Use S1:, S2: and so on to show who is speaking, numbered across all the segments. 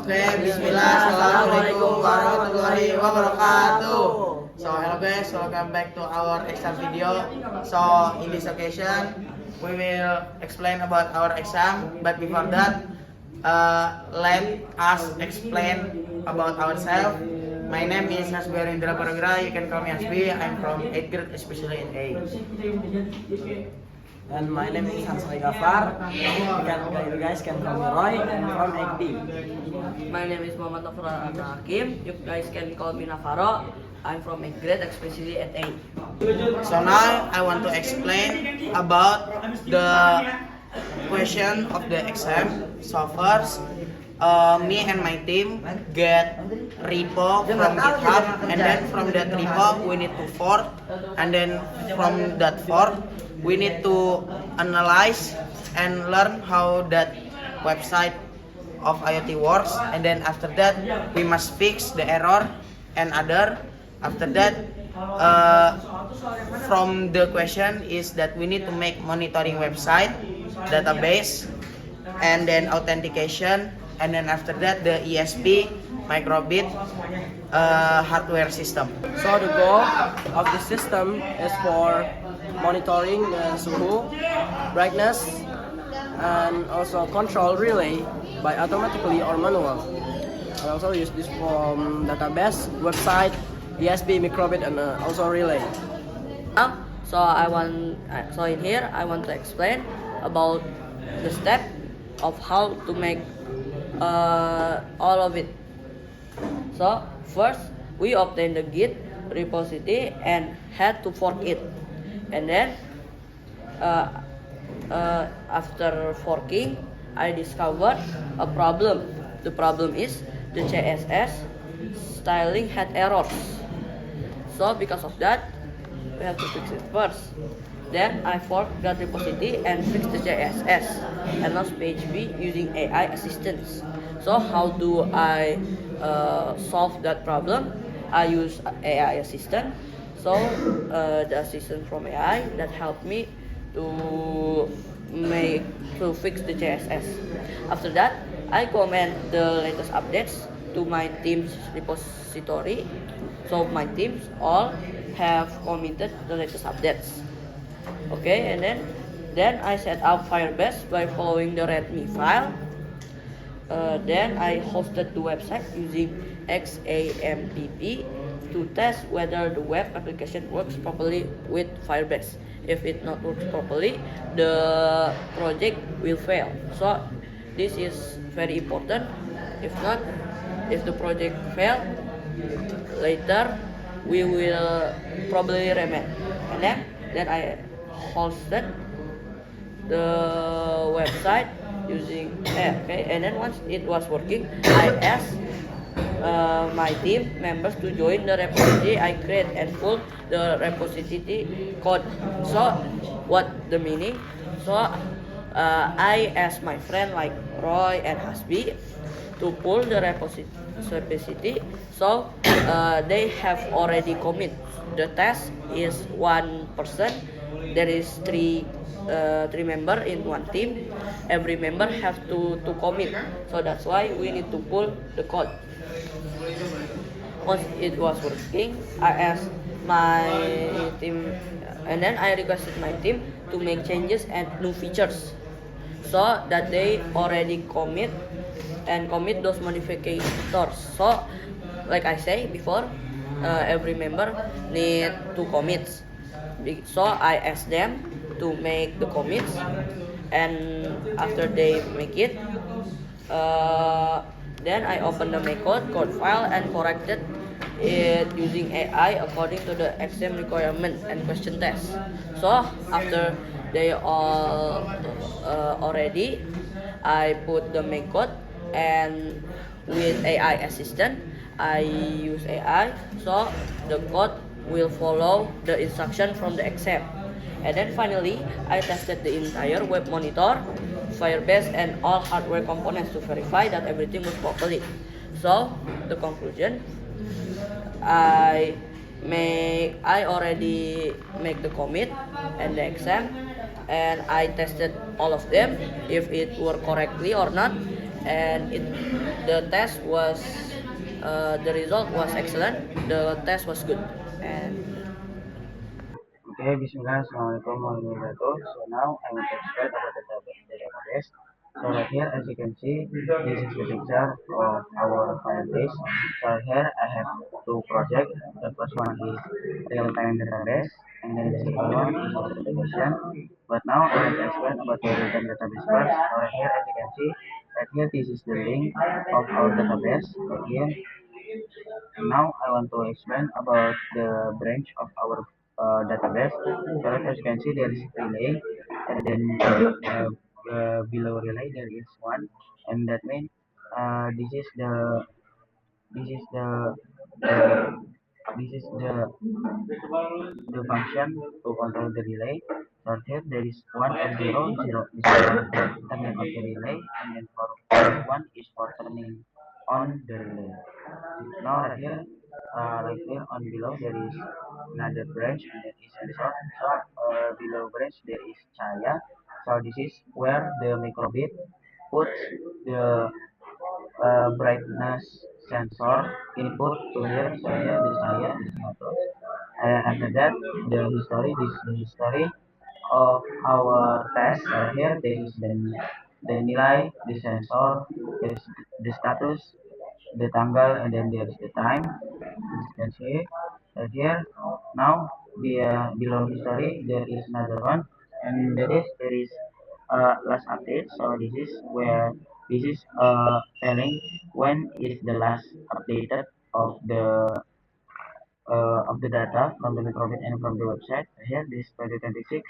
S1: Oke, bismillah. Assalamualaikum warahmatullahi wabarakatuh. So, hello guys, welcome back to our exam video. So, in this occasion, we will explain about our exam. But before that, let us explain about ourselves. My name is Hasbi Arindra Paragra. You can call me Hasbi. I'm from 8th grade, especially in A.
S2: And my name is Hansai Gafar. You guys can call me Roy. I'm from XD.
S3: My name is Muhammad Nafra Hakim. You guys can call me Nafaro. I'm from 8th grade, especially at 8.
S1: So now I want to explain about the question of the exam. So first, me and my team get repo from GitHub, and then from that repo we need to fork, and then from that fork we need to analyze and learn how that website of IoT works, and then after that we must fix the error and other. After that, from the question is that we need to make monitoring website, database, and then authentication, and then after that the ESP, microbit, hardware system.
S2: So the goal of the system is for monitoring the suhu, brightness, and also control relay by automatically or manual. I also use this from database, website, ESP, microbit, and also relay.
S3: So in here I want to explain about the step of how to make all of it. So first we obtain the Git repository and had to fork it, and then after forking I discovered a problem. The problem is the CSS styling had errors. So because of that, we have to fix it first. Then I forked that repository and fixed the CSS and launched PHP using AI assistance. So how do I solve that problem? I use AI assistant. So the assistant from AI that helped me to fix the CSS. After that, I comment the latest updates to my team's repository. So my teams all have committed the latest updates. Okay, and then I set up Firebase by following the README file. Then I hosted the website using XAMPP to test whether the web application works properly with Firebase. If it not works properly, the project will fail. So this is very important. If the project fail, later we will probably remedy. And then I hosted the website using okay. And then once it was working, I asked my team members to join the repository I create and pull the repository code. So what the meaning? So I asked my friend like Roy and Hasbi to pull the repository. So they have already commit. The task is one person. There is three member in one team. Every member have to commit. So that's why we need to pull the code. Once it was working, I asked my team, and then I requested my team to make changes and new features, so that they already commit those modifications. So, like I say before, every member need two commits. So I asked them to make the commits, and after they make it, then I opened the code file and corrected it using AI according to the exam requirement and question test. So after they all already, I put the code, and with AI assistant, I use AI, so the code will follow the instruction from the exam. And then finally, I tested the entire web monitor, Firebase, and all hardware components to verify that everything was properly. So the conclusion, I already make the commit and the exam, and I tested all of them if it were correctly or not. and the test was the result was excellent. The test was good, and
S4: Okay, Bismillah, Assalamualaikum warahmatullahi wabarakatuh. So now I will explain about the database. So right here, as you can see, this is the picture of our Firebase. So here I have two projects. The first one is real-time database, and then the second one is application. But now I will explain about the real-time database first. So right here, as you can see, right here this is the link of our database. Right here, now I want to explain about the branch of our database. So as you can see, there is relay, and then below relay there is one, and that means this is this is the uh, this is the function to control the relay. So here there is 1 and 0, 0 is for turning off the relay, and then for 1 is for turning on the relay. Now right here on below there is another branch, and that is sensor. So below branch there is Chaya. So this is where the microbit puts the brightness sensor input to here. So here the Chaya is status. And after that the history, this is the history of our test. Here there is the nilai, the sensor, there is the status, the tanggal, and then there is the time. As you can see here. Now below history there is another one, and there is last update. So this is where this is telling when is the last updated of the data from the microbit and from the website. Here this 2026.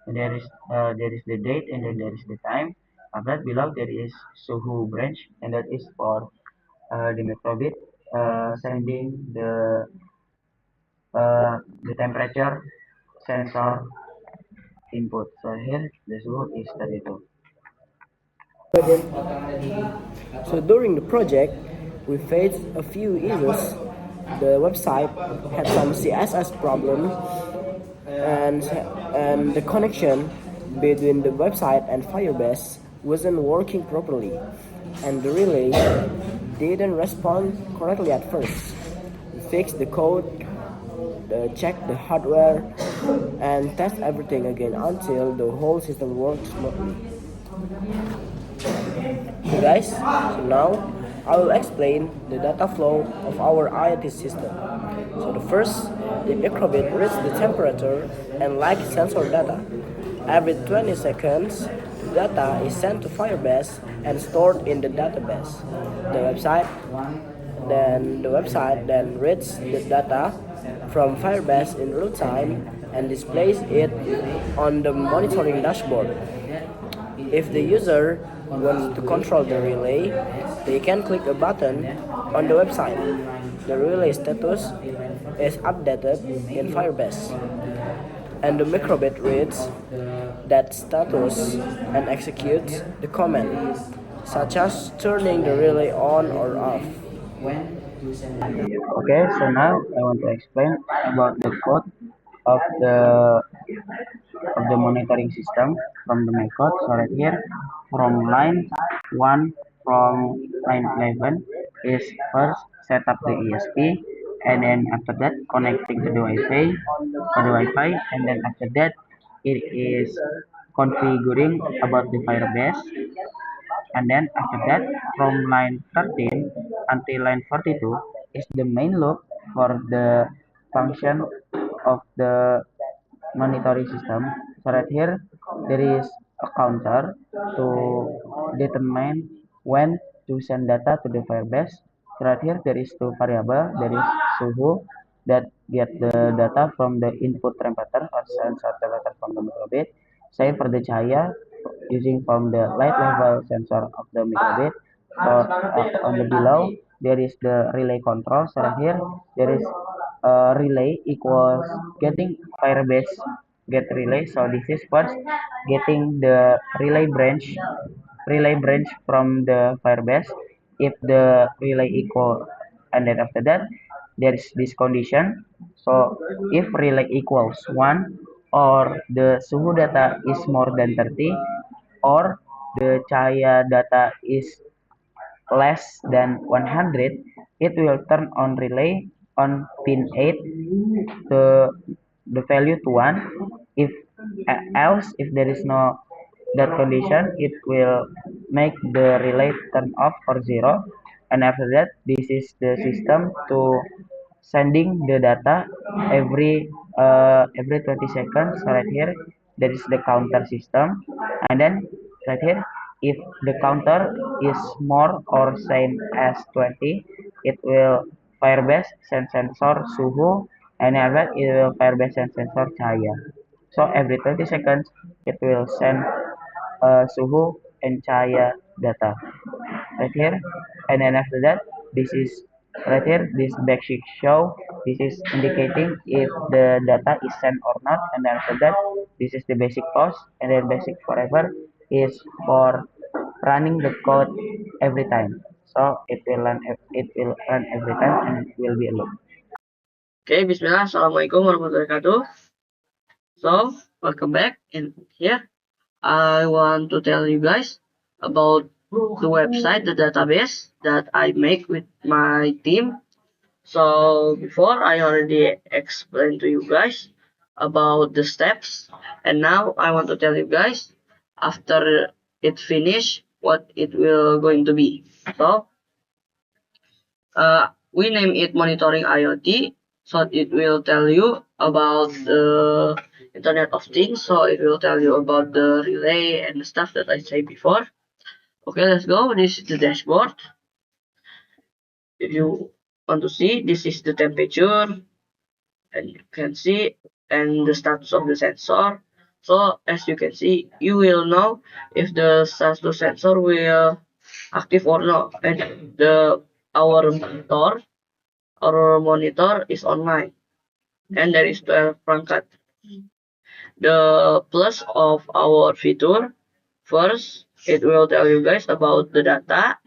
S4: And there is the date, and then there is the time. After that below there is suhu branch, and that is for the microbit sending the temperature sensor input. So here the suhu is 32.
S2: So during the project, we faced a few issues. The website had some CSS problem, and the connection between the website and Firebase wasn't working properly, and the relay didn't respond correctly at first. We fixed the code, checked the hardware, and test everything again until the whole system worked smoothly. Okay guys, so now I will explain the data flow of our IoT system. So the first, the microbit reads the temperature and light sensor data. Every 20 seconds, the data is sent to Firebase and stored in the database. The website then reads the data from Firebase in real time and displays it on the monitoring dashboard. If the user wants to control the relay, they can click a button on the website. The relay status is updated in Firebase, and the microbit reads that status and executes the command, such as turning the relay on or off.
S4: Okay, so now I want to explain about the code of the monitoring system from the method. So right here from line 1 from line 11 is first set up the ESP, and then after that connecting to the Wi-Fi, and then after that it is configuring about the Firebase, and then after that from line 13 until line 42 is the main loop for the function of the monitoring system. So right here there is a counter to determine when to send data to the Firebase. So right here there is two variable. There is suhu that get the data from the input temperature or sensor temperature from the microbit. Same for the cahaya using from the light level sensor of the microbit. So on the below there is the relay control. So right here there is relay equals getting Firebase get relay. So this is first getting the relay branch from the Firebase. If the relay equal, and then after that there is this condition. So if relay equals 1, or the suhu data is more than 30, or the cahaya data is less than 100, it will turn on relay on pin 8 the the value to 1. If else, if there is no that condition, it will make the relay turn off or 0. And after that, this is the system to sending the data every 20 seconds. So right here, there is the counter system. And then right here, if the counter is more or same as 20, it will Firebase send sensor suhu, and after it will Firebase send sensor cahaya. So every 20 seconds, it will send suhu and cahaya data right here. And then after that, this is right here, this backsheet show, this is indicating if the data is sent or not. And then after that, this is the basic pause, and then basic forever is for running the code every time. So it will run every time and it will be a loop.
S3: Okay, Bismillah. Assalamualaikum warahmatullahi wabarakatuh. So, welcome back. And here, I want to tell you guys about the website, the database that I make with my team. So, before I already explained to you guys about the steps, and now I want to tell you guys after it finish what it will going to be. So, we name it monitoring IoT, so it will tell you about the Internet of Things. So it will tell you about the relay and the stuff that I said before. Okay, let's go. This is the dashboard. If you want to see, this is the temperature, and you can see, and the status of the sensor. So as you can see, you will know if the status sensor will active or not, and our monitor is online, and there is 12 perangkat. The plus of our feature, first, it will tell you guys about the data,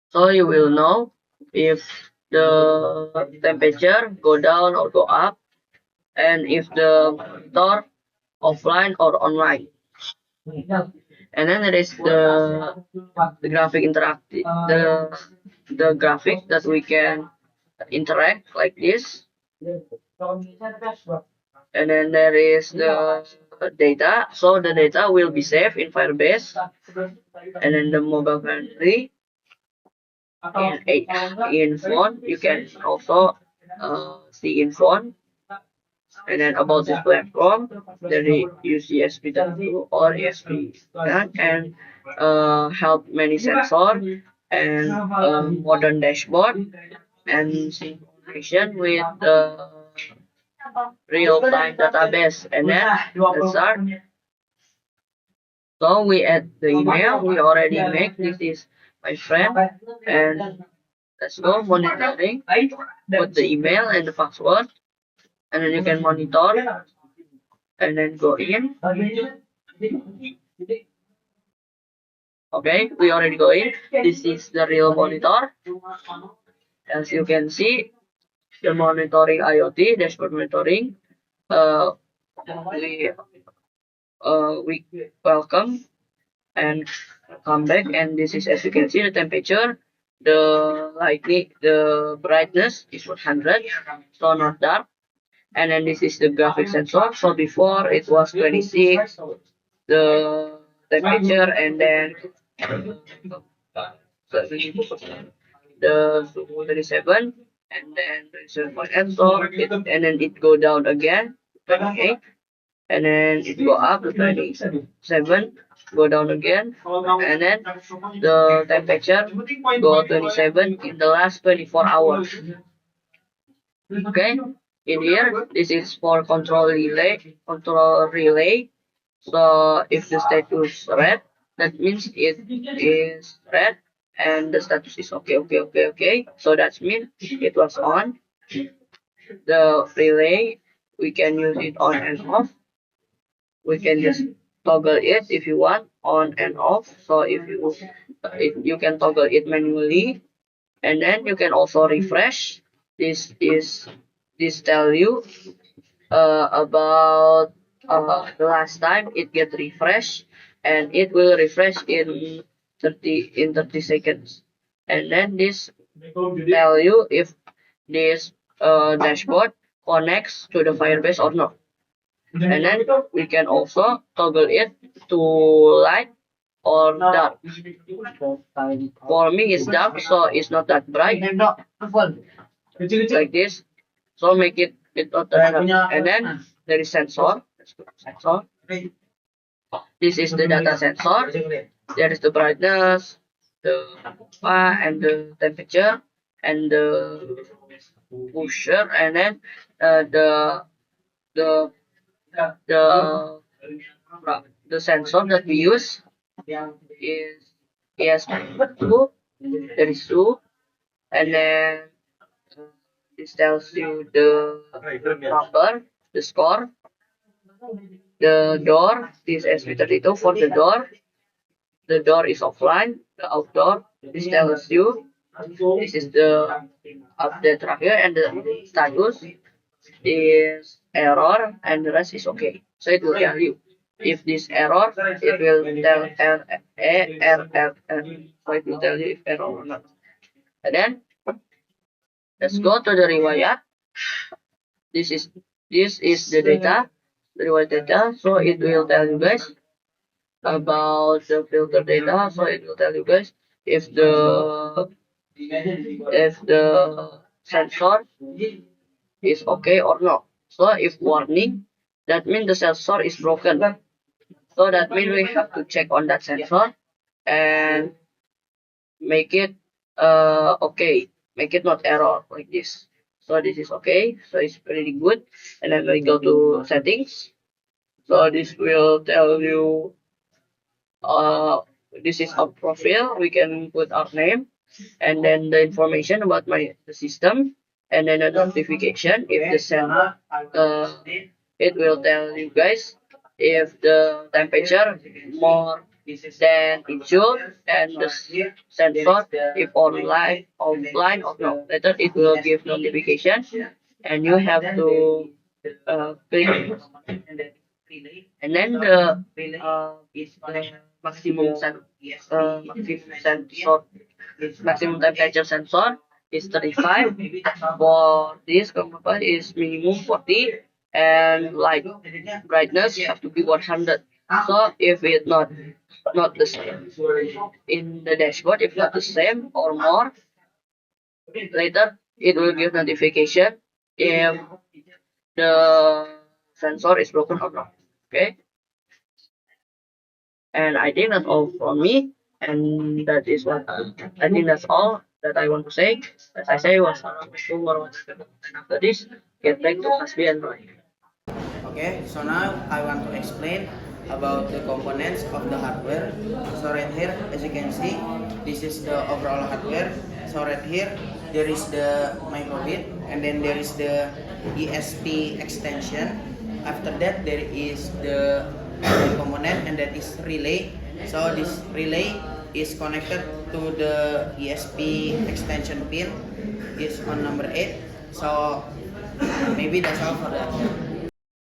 S3: so you will know if the temperature go down or go up, and if the monitor offline or online. And then there is the graphic interactive, the graphic that we can interact like this. And then there is the data, so the data will be saved in Firebase, and then the mobile friendly in phone, you can also see in phone. And then about this platform, there is USB.2 or ESP, and help many sensor, and modern dashboard, and synchronization with the real-time database. And then let's start. So we add the email we already make. This is my friend, and let's go monitoring. Put the email and the password, and then you can monitor, and then go in. Okay, we already go in. This is the real monitor. As you can see, the monitoring IoT dashboard monitoring. Uh, we we welcome and come back, and this is, as you can see, the temperature, the brightness is 100, so not dark. And then this is the graphic sensor. So before it was 26, the temperature, and then the 37, and then 37.8, so and then it go down again 28, and then it go up to 27, go down again, and then the temperature go 27 in the last 24 hours. Okay, in here, this is for control relay. So if the status red, that means it is red, and the status is okay. So that means it was on. The relay, we can use it on and off. We can just toggle it if you want on and off. So if you can toggle it manually, and then you can also refresh. This tell you about the last time it get refreshed, and it will refresh in 30 seconds, and then this tell you if this dashboard connects to the Firebase or not. And then we can also toggle it to light or dark. For me it's dark, so it's not that bright, like this. So make it not that dark. And then there is sensor. Let's go to sensor. This is the data sensor. There is the brightness, the and the temperature, and the pusher, and then the the the the sensor that we use is ESP2. There is two, and then this tells you the number, the score, the door. This SP32 for the door. The door is offline. The outdoor. This tells you this is the update tracker, and the status is error, and the rest is okay. So it will tell you if this error, it will tell error. So it will tell you if error or not. And then let's go to the riwayat. This is the data, the riwayat data. So it will tell you guys about the filter data. So it will tell you guys if the sensor is okay or not. So if warning, that means the sensor is broken. So that means we have to check on that sensor and make it okay, make it not error like this. So this is okay, so it's pretty good. And then we go to settings. So this will tell you this is our profile. We can put our name and then the information about the system, and then a notification if the sender it will tell you guys if the temperature more than it should, and the sensor if offline or no. Later it will give notification, and you have to click, and then the maximum sensor, maximum temperature sensor is 35. For this compartment is minimum 40, and light brightness have to be 100. So if it's not the same in the dashboard, if not the same or more, later it will give notification if the sensor is broken or not. Okay, and I think that's all from me, and that is what I think that's all that I want to say. As I say, wassalamualaikum warahmatullahi wabarakatuh. And after this, get back to Hasbi and Roy.
S1: Okay, so now I want to explain about the components of the hardware. So right here, as you can see, this is the overall hardware. So right here, there is the microbit, and then there is the ESP extension. After that, there is the component, and that is relay. So this relay is connected to the ESP extension pin. Is on number 8. So maybe that's all for that.